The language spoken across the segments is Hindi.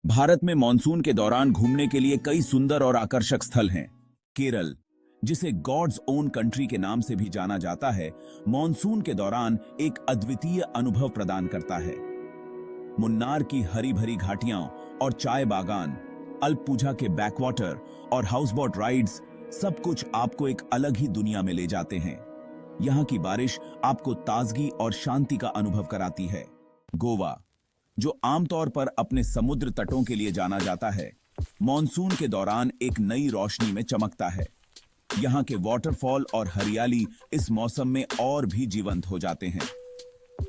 भारत में मॉनसून के दौरान घूमने के लिए कई सुंदर और आकर्षक स्थल हैं। केरल, जिसे गॉड्स ओन कंट्री के नाम से भी जाना जाता है, मॉनसून के दौरान एक अद्वितीय अनुभव प्रदान करता है। मुन्नार की हरी भरी घाटियां और चाय बागान, अल्पपुझा के बैकवाटर और हाउसबोट राइड्स, सब कुछ आपको एक अलग ही दुनिया में ले जाते हैं। यहाँ की बारिश आपको ताजगी और शांति का अनुभव कराती है। गोवा, जो आमतौर पर अपने समुद्र तटों के लिए जाना जाता है, मॉनसून के दौरान एक नई रोशनी में चमकता है। यहाँ के वाटरफॉल और हरियाली इस मौसम में और भी जीवंत हो जाते हैं।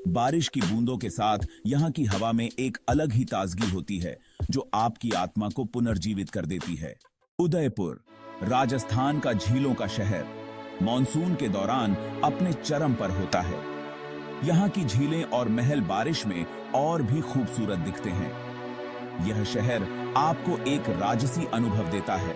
बारिश की बूंदों के साथ यहाँ की हवा में एक अलग ही ताजगी होती है, जो आपकी आत्मा को पुनर्जीवित कर देती है। उदयपुर, राजस्थान का झीलों का शहर, मॉनसून के दौरान अपने चरम पर होता है। यहाँ की झीलें और महल बारिश में और भी खूबसूरत दिखते हैं। यह शहर आपको एक राजसी अनुभव देता है,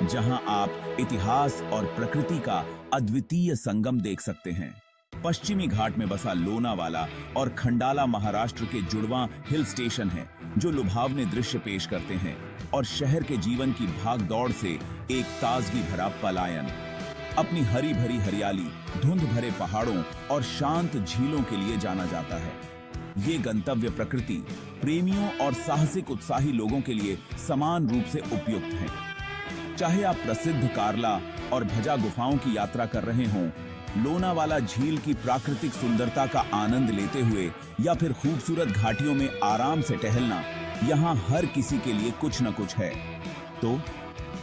जहां आप इतिहास और प्रकृति का अद्वितीय संगम देख सकते हैं। पश्चिमी घाट में बसा लोनावाला और खंडाला महाराष्ट्र के जुड़वां हिल स्टेशन हैं, जो लुभावने दृश्य पेश करते हैं और शहर के जीवन की भागदौड़ से एक ताजगी भरा पलायन। अपनी हरी भरी हरियाली, धुंध भरे पहाड़ों और शांत झीलों के लिए जाना जाता है। ये गंतव्य प्रकृति प्रेमियों और साहसिक उत्साही लोगों के लिए समान रूप से उपयुक्त हैं। चाहे आप प्रसिद्ध कार्ला और भजा गुफाओं की यात्रा कर रहे हों, लोनावाला झील की प्राकृतिक सुंदरता का आनंद लेते हुए या फिर खूबसूरत घाटियों में आराम से टहलना, यहाँ हर किसी के लिए कुछ न कुछ है। तो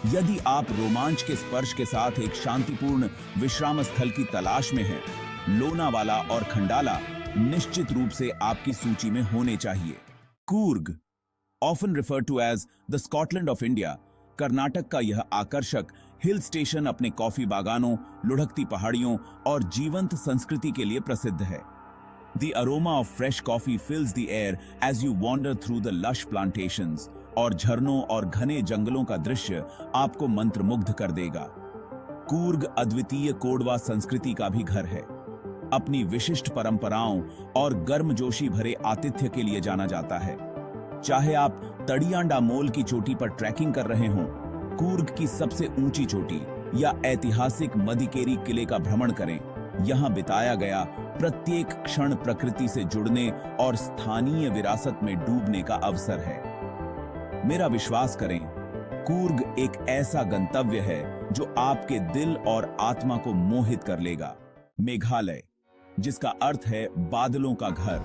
यदि आप रोमांच के स्पर्श के साथ एक शांतिपूर्ण विश्राम स्थल की तलाश में हैं, लोनावाला और खंडाला निश्चित रूप से आपकी सूची में होने चाहिए। Coorg, often referred to as the Scotland of India, Karnataka का यह आकर्षक हिल स्टेशन अपने कॉफी बागानों, लुढ़कती पहाड़ियों और जीवंत संस्कृति के लिए प्रसिद्ध है। The aroma of fresh coffee fills the air as you wander through the lush plantations, और झरनों और घने जंगलों का दृश्य आपको मंत्रमुग्ध कर देगा। कूर्ग अद्वितीय कोडवा संस्कृति का भी घर है। अपनी विशिष्ट परंपराओं और गर्मजोशी भरे आतिथ्य के लिए जाना जाता है। चाहे आप तड़ियांडामोल की चोटी पर ट्रैकिंग कर रहे हों, कूर्ग की सबसे ऊंची चोटी या ऐतिहासिक मदिकेरी किले का भ्रमण करें, यहाँ बिताया गया प्रत्येक क्षण प्रकृति से जुड़ने और स्थानीय विरासत में डूबने का अवसर है। मेरा विश्वास करें, कूर्ग एक ऐसा गंतव्य है जो आपके दिल और आत्मा को मोहित कर लेगा। मेघालय, जिसका अर्थ है बादलों का घर,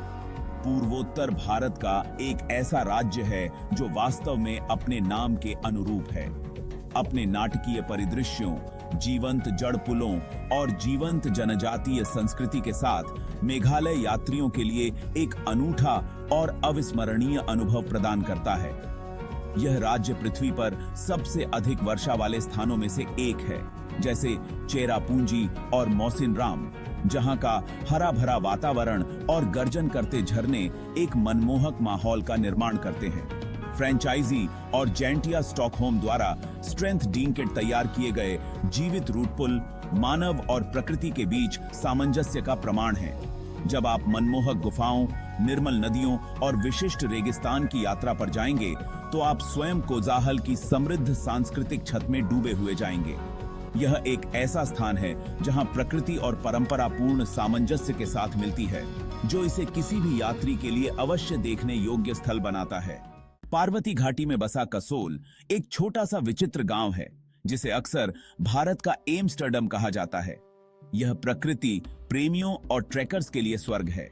पूर्वोत्तर भारत का एक ऐसा राज्य है जो वास्तव में अपने नाम के अनुरूप है। अपने नाटकीय परिदृश्यों, जीवंत जड़ पुलों और जीवंत जनजातीय संस्कृति के साथ मेघालय यात्रियों के लिए एक अनूठा और अविस्मरणीय अनुभव प्रदान करता है। यह राज्य पृथ्वी पर सबसे अधिक वर्षा वाले स्थानों में से एक है, जैसे चेरापूंजी और मौसिनराम, जहां का हरा भरा वातावरण और गर्जन करते झरने एक मनमोहक माहौल का निर्माण करते हैं। फ्रेंचाइजी और जेंटिया स्टॉकहोम द्वारा स्ट्रेंथ डींकेट तैयार किए गए जीवित रूट पुल मानव और प्रकृति के बीच सामंजस्य का प्रमाण है। जब आप मनमोहक गुफाओं, निर्मल नदियों और विशिष्ट रेगिस्तान की यात्रा पर जाएंगे, तो आप स्वयं कोजाहल की समृद्ध सांस्कृतिक छत में डूबे हुए जाएंगे। यह एक ऐसा स्थान है जहां प्रकृति और परंपरा पूर्ण सामंजस्य के साथ मिलती है, जो इसे किसी भी यात्री के लिए अवश्य देखने योग्य स्थल बनाता है। पार्वती घाटी में बसा कसोल एक छोटा सा विचित्र गांव है, जिसे अक्सर भारत का एम्स्टर्डम कहा जाता है। यह प्रकृति प्रेमियों और ट्रैकर्स के लिए स्वर्ग है।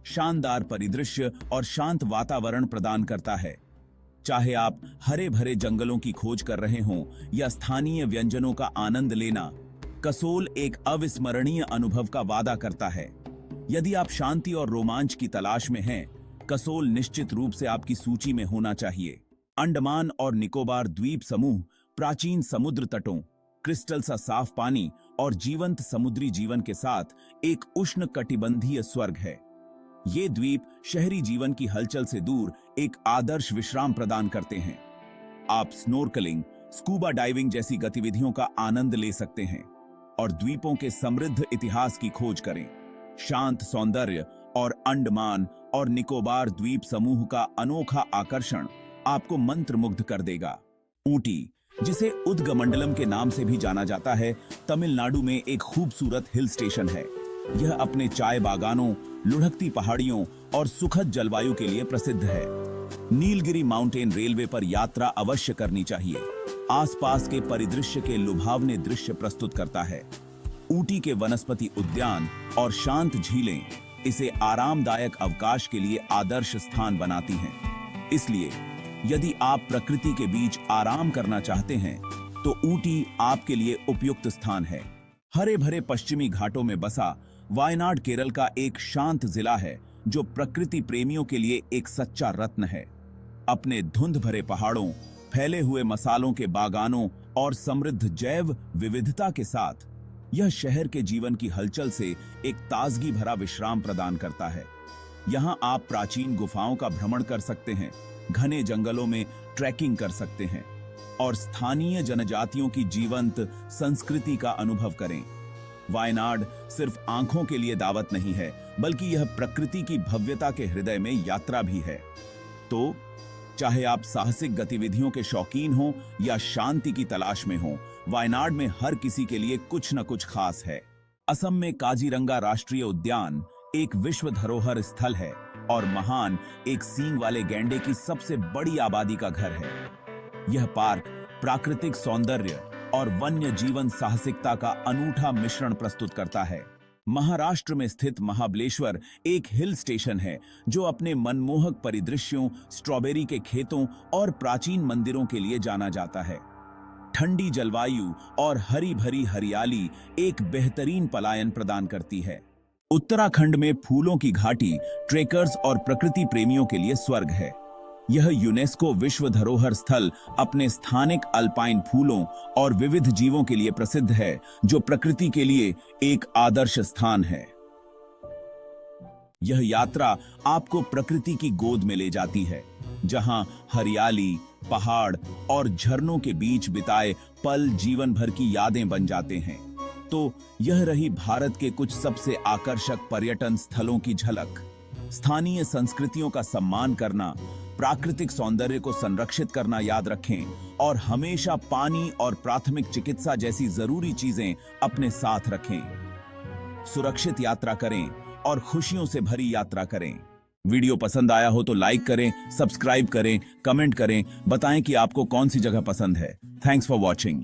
शानदार परिदृश्य और शांत वातावरण प्रदान करता है। चाहे आप हरे भरे जंगलों की खोज कर रहे हों या स्थानीय व्यंजनों का आनंद लेना, कसोल एक अविस्मरणीय अनुभव का वादा करता है। यदि आप शांति और रोमांच की तलाश में हैं, कसोल निश्चित रूप से आपकी सूची में होना चाहिए। अंडमान और निकोबार द्वीप समूह प्राचीन समुद्र तटों, क्रिस्टल सा साफ पानी और जीवंत समुद्री जीवन के साथ एक उष्णकटिबंधीय स्वर्ग है। ये द्वीप शहरी जीवन की हलचल से दूर एक आदर्श विश्राम प्रदान करते हैं। आप स्नोर्कलिंग, स्कूबा डाइविंग जैसी गतिविधियों का आनंद ले सकते हैं और द्वीपों के समृद्ध इतिहास की खोज करें। शांत सौंदर्य और अंडमान और निकोबार द्वीप समूह का अनोखा आकर्षण आपको मंत्रमुग्ध कर देगा। ऊटी, जिसे उदगमंडलम के नाम से भी जाना जाता है, तमिलनाडु में एक खूबसूरत हिल स्टेशन है। यह अपने चाय बागानों, लुढ़कती पहाड़ियों और सुखद जलवायु के लिए प्रसिद्ध है। नीलगिरी माउंटेन रेलवे पर यात्रा अवश्य करनी चाहिए। आसपास के परिदृश्य के लुभावने दृश्य प्रस्तुत करता है। ऊटी के वनस्पति उद्यान और शांत झीलें इसे आरामदायक अवकाश के लिए आदर्श स्थान बनाती हैं। इसलिए यदि आप प्रकृति के बीच आराम करना चाहते हैं तो ऊटी आपके लिए उपयुक्त स्थान है। हरे भरे पश्चिमी घाटों में बसा वायनाड केरल का एक शांत जिला है जो प्रकृति प्रेमियों के लिए एक सच्चा रत्न है। अपने धुंध भरे पहाड़ों, फैले हुए मसालों के बागानों और समृद्ध जैव विविधता के साथ यह शहर के जीवन की हलचल से एक ताजगी भरा विश्राम प्रदान करता है। यहां आप प्राचीन गुफाओं का भ्रमण कर सकते हैं, घने जंगलों में ट्रैकिंग कर सकते हैं और स्थानीय जनजातियों की जीवंत संस्कृति का अनुभव करें। वायनाड सिर्फ आंखों के लिए दावत नहीं है, बल्कि यह प्रकृति की भव्यता के हृदय में यात्रा भी है। तो चाहे आप साहसिक गतिविधियों के शौकीन हो या शांति की तलाश में हो, वायनाड में हर किसी के लिए कुछ न कुछ खास है। असम में काजीरंगा राष्ट्रीय उद्यान एक विश्व धरोहर स्थल है और महान एक सींग वाले गैंडे की सबसे बड़ी आबादी का घर है। यह पार्क प्राकृतिक सौंदर्य और वन्य जीवन साहसिकता का अनूठा मिश्रण प्रस्तुत करता है। महाराष्ट्र में स्थित महाबलेश्वर एक हिल स्टेशन है जो अपने मनमोहक परिदृश्यों, स्ट्रॉबेरी के खेतों और प्राचीन मंदिरों के लिए जाना जाता है। ठंडी जलवायु और हरी भरी हरियाली एक बेहतरीन पलायन प्रदान करती है। उत्तराखंड में फूलों की घाटी ट्रेकर्स और प्रकृति प्रेमियों के लिए स्वर्ग है। यह यूनेस्को विश्व धरोहर स्थल अपने स्थानिक अल्पाइन फूलों और विविध जीवों के लिए प्रसिद्ध है, जो प्रकृति के लिए एक आदर्श स्थान है। यह यात्रा आपको प्रकृति की गोद में ले जाती है, जहां हरियाली, पहाड़ और झरनों के बीच बिताए पल जीवन भर की यादें बन जाते हैं। तो यह रही भारत के कुछ सबसे आकर्षक पर्यटन स्थलों की झलक। स्थानीय संस्कृतियों का सम्मान करना, प्राकृतिक सौंदर्य को संरक्षित करना याद रखें और हमेशा पानी और प्राथमिक चिकित्सा जैसी जरूरी चीजें अपने साथ रखें। सुरक्षित यात्रा करें और खुशियों से भरी यात्रा करें। वीडियो पसंद आया हो तो लाइक करें, सब्सक्राइब करें, कमेंट करें, बताएं कि आपको कौन सी जगह पसंद है। Thanks for watching.